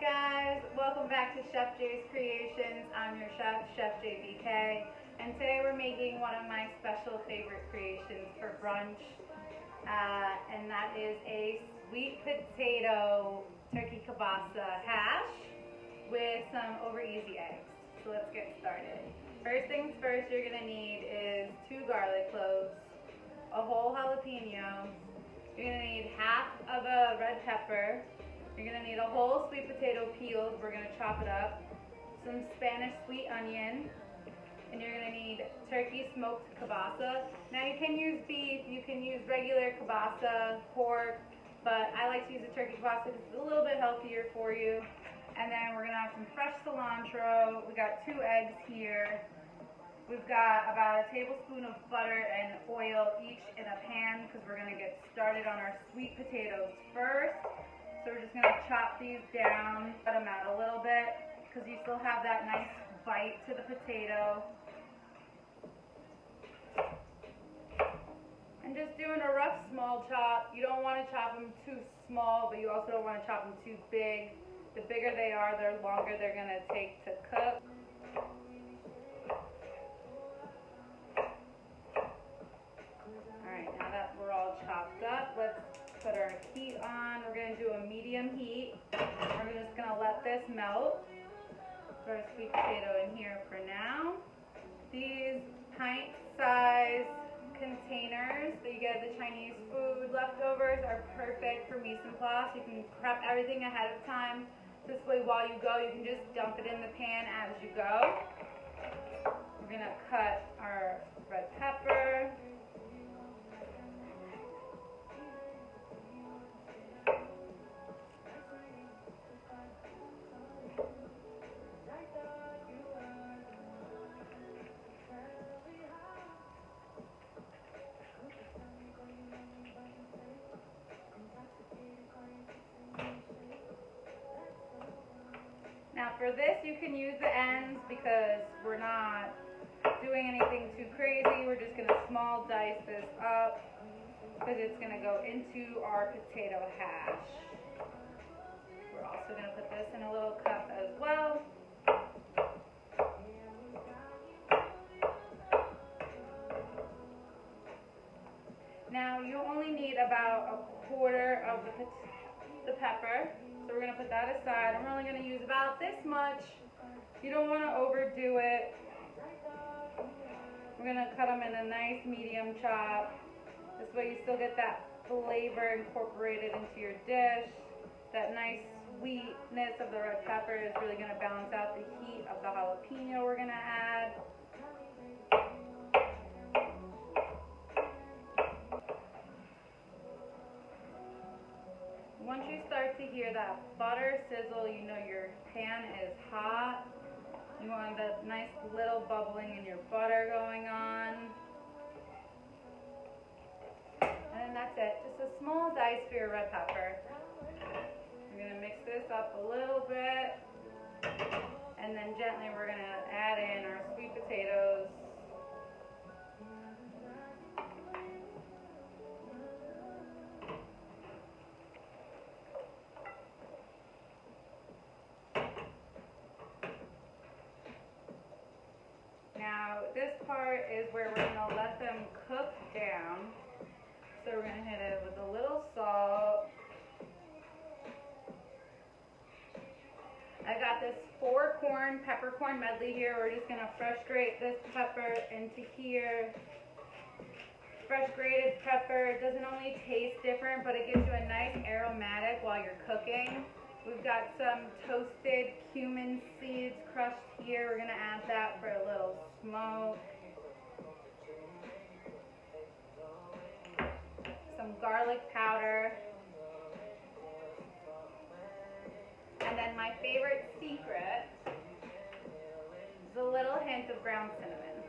guys? Welcome back to Chef Jay's Creations. I'm your chef, Chef JBK, and today we're making one of my special favorite creations for brunch, and that is a sweet potato turkey kielbasa hash with some over easy eggs. So let's get started. First things first, you're going to need is 2 garlic cloves, a whole jalapeno, you're going to need half of a red pepper, you're going to need a whole sweet potato peeled, we're going to chop it up, some Spanish sweet onion, and you're going to need turkey smoked kielbasa. Now you can use beef, you can use regular kielbasa, pork, but I like to use the turkey kielbasa because it's a little bit healthier for you. And then we're going to have some fresh cilantro. We got 2 eggs here. We've got about a tablespoon of butter and oil each in a pan because we're going to get started on our sweet potatoes first. So we're just going to chop these down, cut them out a little bit because you still have that nice bite to the potato. And just doing a rough small chop. You don't want to chop them too small, but you also don't want to chop them too big. The bigger they are, the longer they're going to take to cook. Alright, now that we're all chopped up, let's put our heat on. We're going to do a medium heat. We're just going to let this melt. Put our sweet potato in here for now. These pint-size containers that you get at the Chinese food leftovers are perfect for mise en place. You can prep everything ahead of time. This way, while you go, you can just dump it in the pan as you go. We're going to cut our red pepper. Now for this, you can use the ends because we're not doing anything too crazy. We're just going to small dice this up because it's going to go into our potato hash. We're also going to put this in a little cup as well. Now you only need about 1/4 of the pepper. So we're going to put that aside. I'm only going to use about this much. You don't want to overdo it. We're going to cut them in a nice medium chop. This way you still get that flavor incorporated into your dish. That nice sweetness of the red pepper is really going to balance out the heat of the jalapeno we're going to add. Once you start to hear that butter sizzle, you know your pan is hot. You want that nice little bubbling in your butter going on. And then that's it. Just a small dice for your red pepper. We're going to mix this up a little bit. And then gently we're going to add in our sweet potatoes. Now, this part is where we're going to let them cook down. So we're going to hit it with a little salt. I got this 4-corn peppercorn medley here. We're just going to fresh grate this pepper into here. Fresh grated pepper, it doesn't only taste different, but it gives you a nice aromatic while you're cooking. We've got some toasted cumin seeds crushed here. We're going to add that for a little smoke. Some garlic powder. And then my favorite secret is a little hint of ground cinnamon.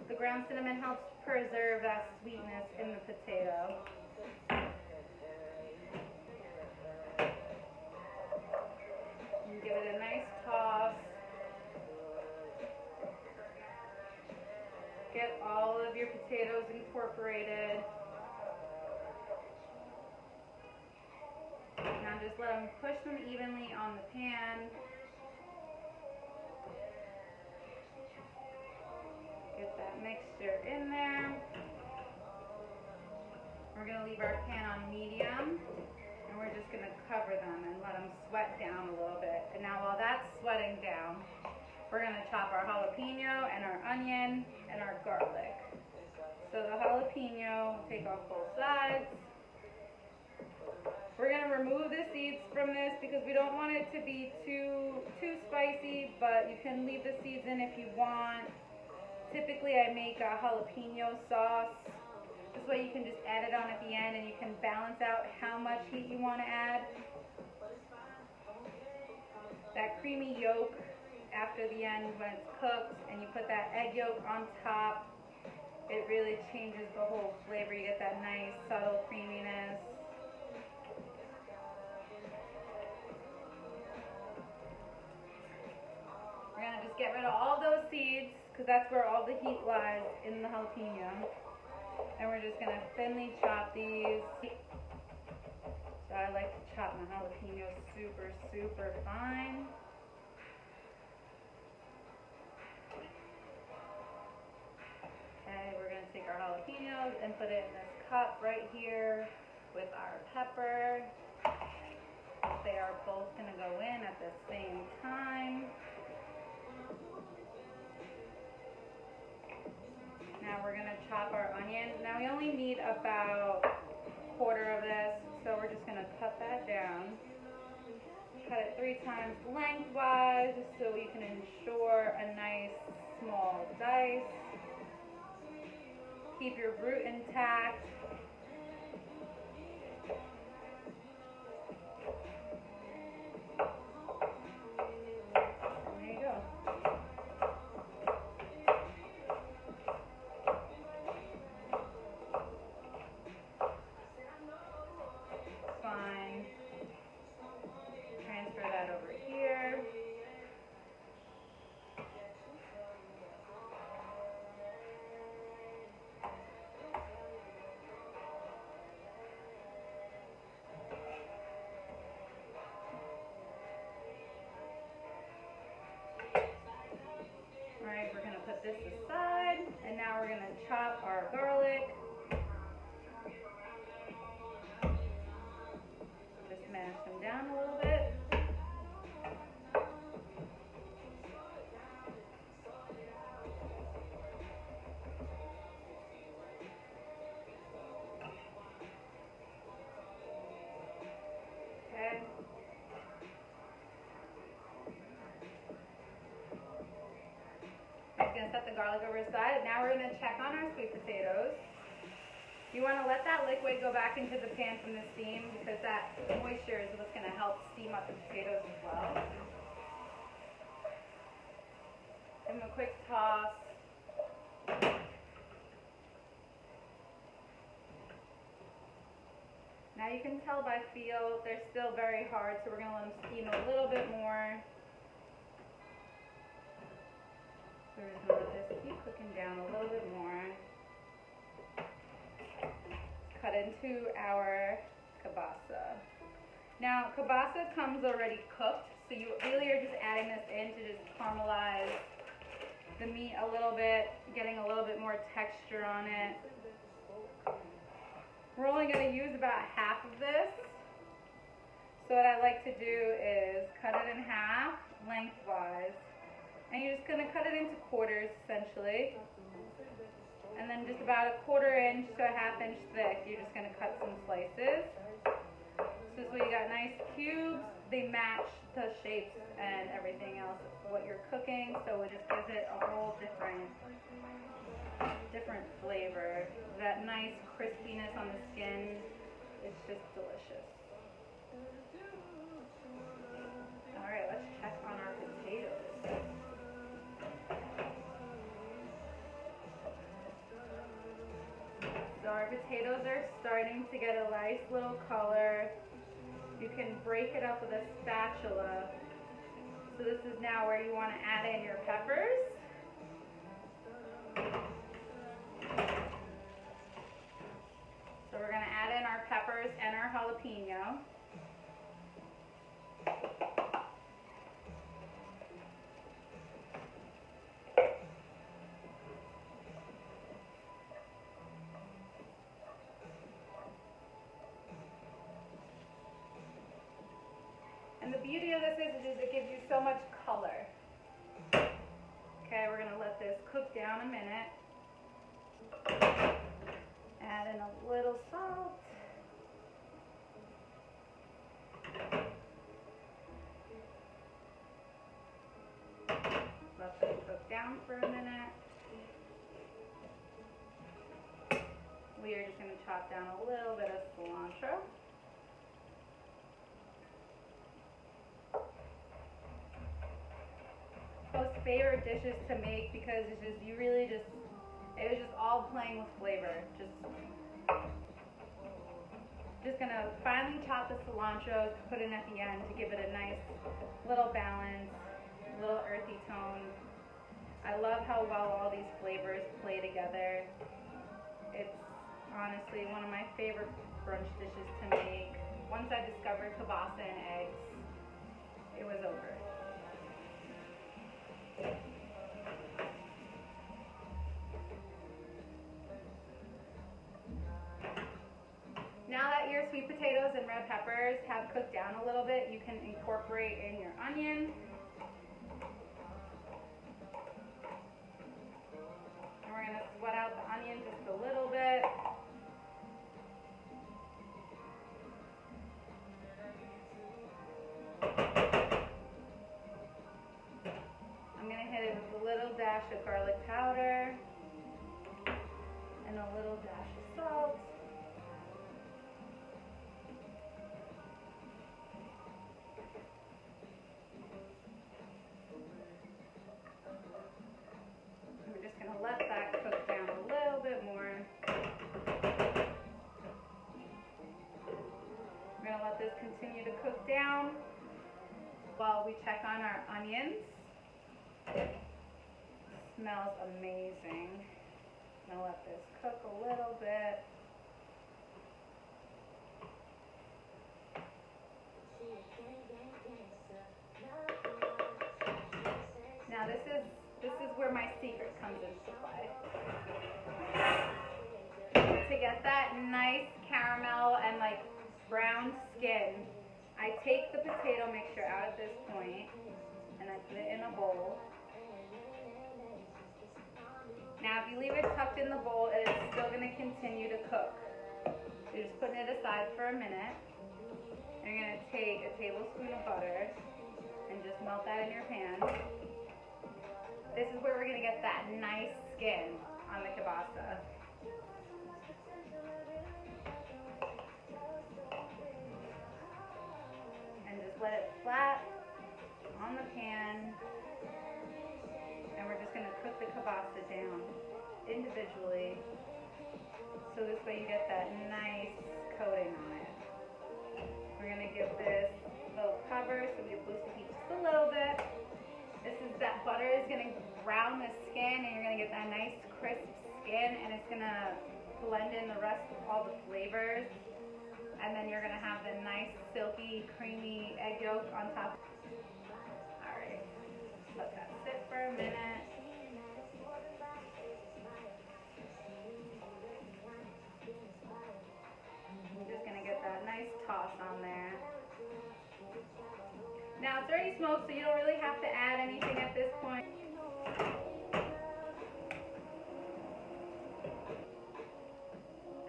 The ground cinnamon helps preserve that sweetness in the potato. Give it a nice toss. Get all of your potatoes incorporated. Now just let them push them evenly on the pan. Get that mixture in there. We're going to leave our pan on medium, and we're just going to cover them and let them sweat down a little bit. And now while that's sweating down, we're going to chop our jalapeno and our onion and our garlic. So the jalapeno, take off both sides. We're going to remove the seeds from this because we don't want it to be too spicy, but you can leave the seeds in if you want. Typically I make a jalapeno sauce. This way you can just add it on at the end and you can balance out how much heat you want to add. That creamy yolk after the end when it's cooked and you put that egg yolk on top, it really changes the whole flavor. You get that nice subtle creaminess. We're going to just get rid of all those seeds because that's where all the heat lies, in the jalapeno. And we're just going to thinly chop these. So I like to chop my jalapeno super, super fine. Okay, we're going to take our jalapenos and put it in this cup right here with our pepper. They are both going to go in at the same time. Now we're going to chop our onion. Now we only need about a quarter of this, so we're just going to cut that down. Cut it 3 times lengthwise just so you can ensure a nice small dice. Keep your root intact. And there you go. Fine. Transfer that over here. Alright, we're going to put this aside, and now we're going to chop our garlic. Just mash them down a little bit. Okay. I'm going to set the garlic over aside. Now we're going to check on our sweet potatoes. You want to let that liquid go back into the pan from the steam because that moisture is what's going to help steam up the potatoes as well. Give them a quick toss. Now you can tell by feel they're still very hard, so we're going to let them steam a little bit more. So we're just going to let this keep cooking down a little bit more. Cut into our kielbasa. Now, kielbasa comes already cooked, so you really are just adding this in to just caramelize the meat a little bit, getting a little bit more texture on it. We're only going to use about half of this. So what I like to do is cut it in half lengthwise. And you're just going to cut it into quarters, essentially. And then just about a 1/4 inch to a 1/2 inch thick, you're just going to cut some slices. So this way you got nice cubes. They match the shapes and everything else of what you're cooking. So it just gives it a whole different flavor. That nice crispiness on the skin. It's just delicious. Alright, let's check on our potatoes. So our potatoes are starting to get a nice little color. You can break it up with a spatula. So this is now where you want to add in your peppers. So we're going to add in our peppers and our jalapeno. And the beauty of this is it gives you so much color. Okay, we're gonna let this cook down a minute. Add in a little salt. Let this cook down for a minute. We are just gonna chop down a little bit of cilantro. Most favorite dishes to make because it's just it was just all playing with flavor. Just gonna finely chop the cilantro, put in at the end to give it a nice little balance, little earthy tone. I love how well all these flavors play together. It's honestly one of my favorite brunch dishes to make. Once I discovered kielbasa and eggs, it was over. Now that your sweet potatoes and red peppers have cooked down a little bit, you can incorporate in your onion. And we're going to sweat out the onion just a little bit. I'm going to hit it with a little dash of garlic powder and a little dash of salt. Let that cook down a little bit more. We're going to let this continue to cook down while we check on our onions. It smells amazing. I'm going to let this cook a little bit. Now this is where my secret comes into play. To get that nice caramel and like brown skin, I take the potato mixture out at this point and I put it in a bowl. Now if you leave it tucked in the bowl, it is still going to continue to cook. You're just putting it aside for a minute. And you're going to take a tablespoon of butter and just melt that in your pan. This is where we're going to get that nice skin on the kielbasa. And just let it flat on the pan. And we're just going to cook the kielbasa down individually. So this way you get that nice coating on it. We're going to give this a little cover so we can boost the heat just a little bit. That butter is going to brown the skin and you're going to get that nice crisp skin and it's going to blend in the rest of all the flavors. And then you're going to have the nice silky creamy egg yolk on top. Alright, let that sit for a minute. I'm just going to get that nice toss on there. Now it's already smoked, so you don't really have to add anything at this point.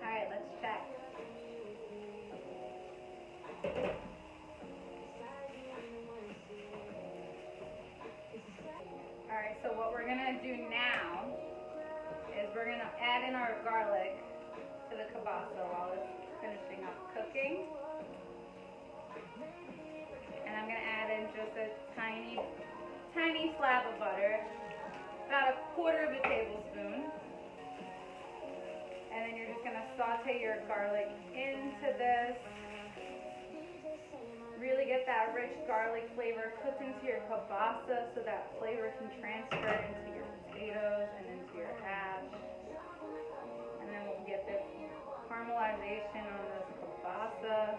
Alright, let's check. Alright, so what we're going to do now is we're going to add in our garlic to the kielbasa while it's finishing up cooking. And I'm going to add in just a tiny slab of butter, about 1/4 of a tablespoon. And then you're just going to saute your garlic into this. Really get that rich garlic flavor cooked into your kielbasa so that flavor can transfer into your potatoes and into your hash. And then we'll get this caramelization on this kielbasa.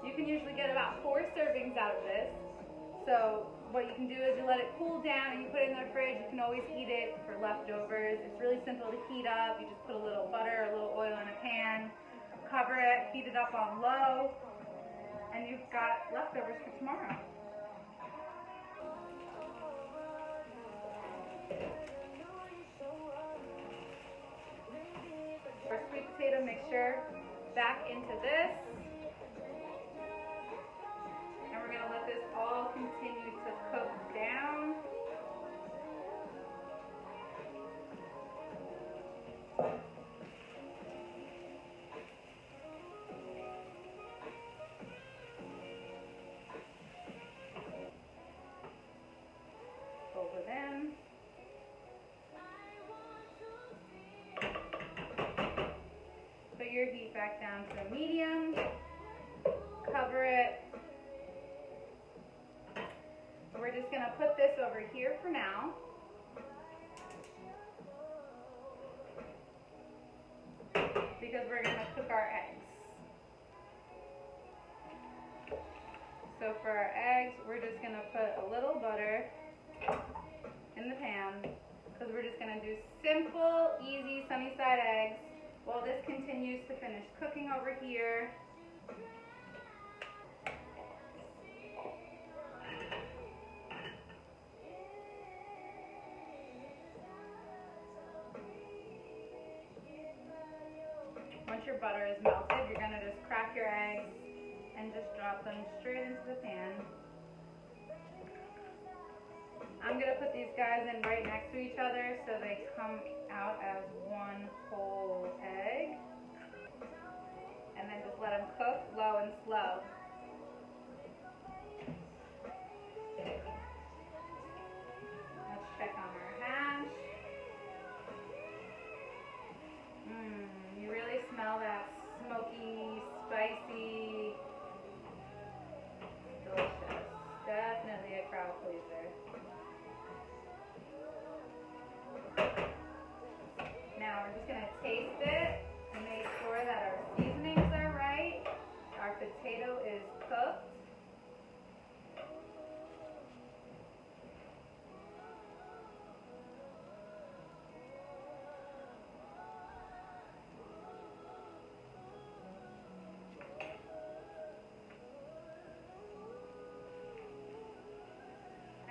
You can usually get about 4 servings out of this. So what you can do is you let it cool down and you put it in the fridge. You can always eat it for leftovers. It's really simple to heat up. You just put a little butter, a little oil in a pan, cover it, heat it up on low, and you've got leftovers for tomorrow. Our sweet potato mixture back into this. And we're going to let this all continue to cook down. Fold it in. Put your heat back down to medium. Cover it. So we're just going to put this over here for now. Because we're going to cook our eggs. So for our eggs, we're just going to put a little butter in the pan. Because we're just going to do simple, easy, sunny side eggs. While this continues to finish cooking over here. Once your butter is melted, you're going to just crack your eggs and just drop them straight into the pan. I'm going to put these guys in right next to each other so they come out as one whole egg. And then just let them cook low and slow. Let's check on our hash. You really smell that smoky, spicy, delicious. Definitely a crowd pleaser. Now we're just going to taste it to make sure that our seasonings are right. Our potato is cooked.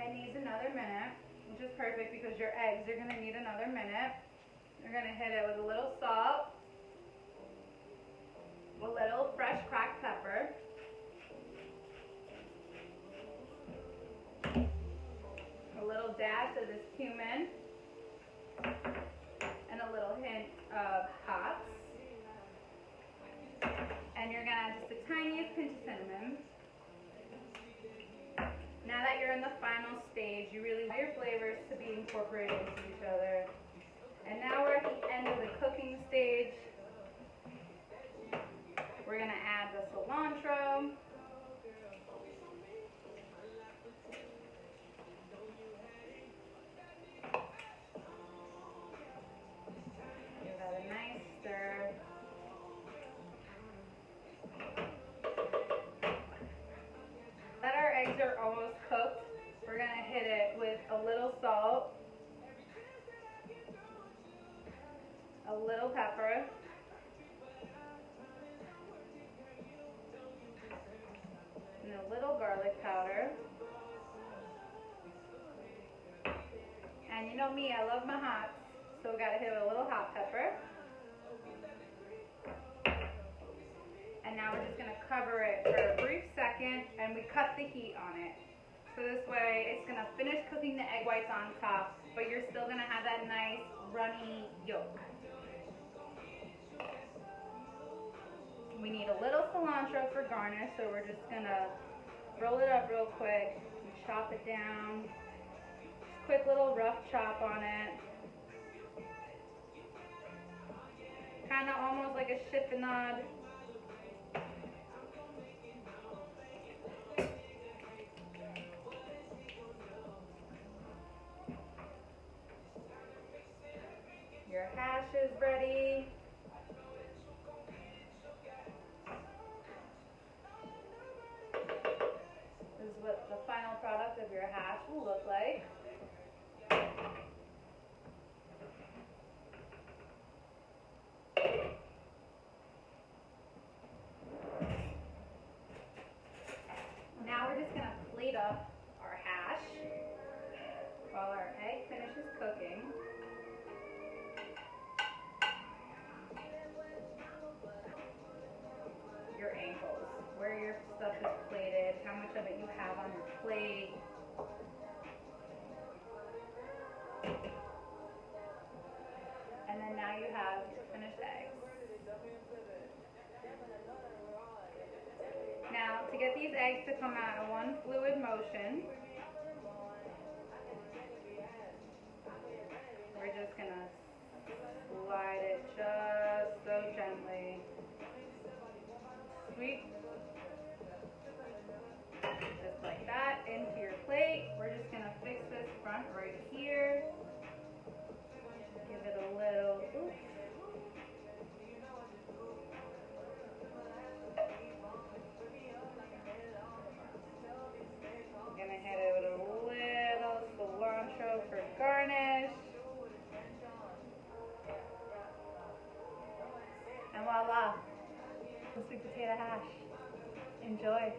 It needs another minute, which is perfect because your eggs are going to need another minute. You're going to hit it with a little salt, a little fresh cracked pepper, a little dash of this cumin, and a little hint of hops. And you're going to add just the tiniest pinch of cinnamon. Now that you're in the final stage, you really want your flavors to be incorporated into each other. And now we're at the end of the cooking stage. We're going to add the cilantro. Give that a nice stir. That our eggs are almost cooked, we're going to hit it with a little salt, a little pepper, and a little garlic powder. And you know me, I love my hots, so we got to hit it with a little hot pepper. And now we're just going to cover it for a brief second, and we cut the heat on it. So this way, it's going to finish cooking the egg whites on top, but you're still going to have that nice, runny yolk. We need a little cilantro for garnish, so we're just going to roll it up real quick and chop it down. Just quick little rough chop on it. Kind of almost like a chiffonade. Your hash is ready. to get these eggs to come out in one fluid motion, we're just gonna slide it just so gently. Sweet. Just like that, into your plate. We're just gonna fix this front right here. Give it a little oof. Gonna hit it with a little cilantro for garnish. And voila, sweet potato hash. Enjoy.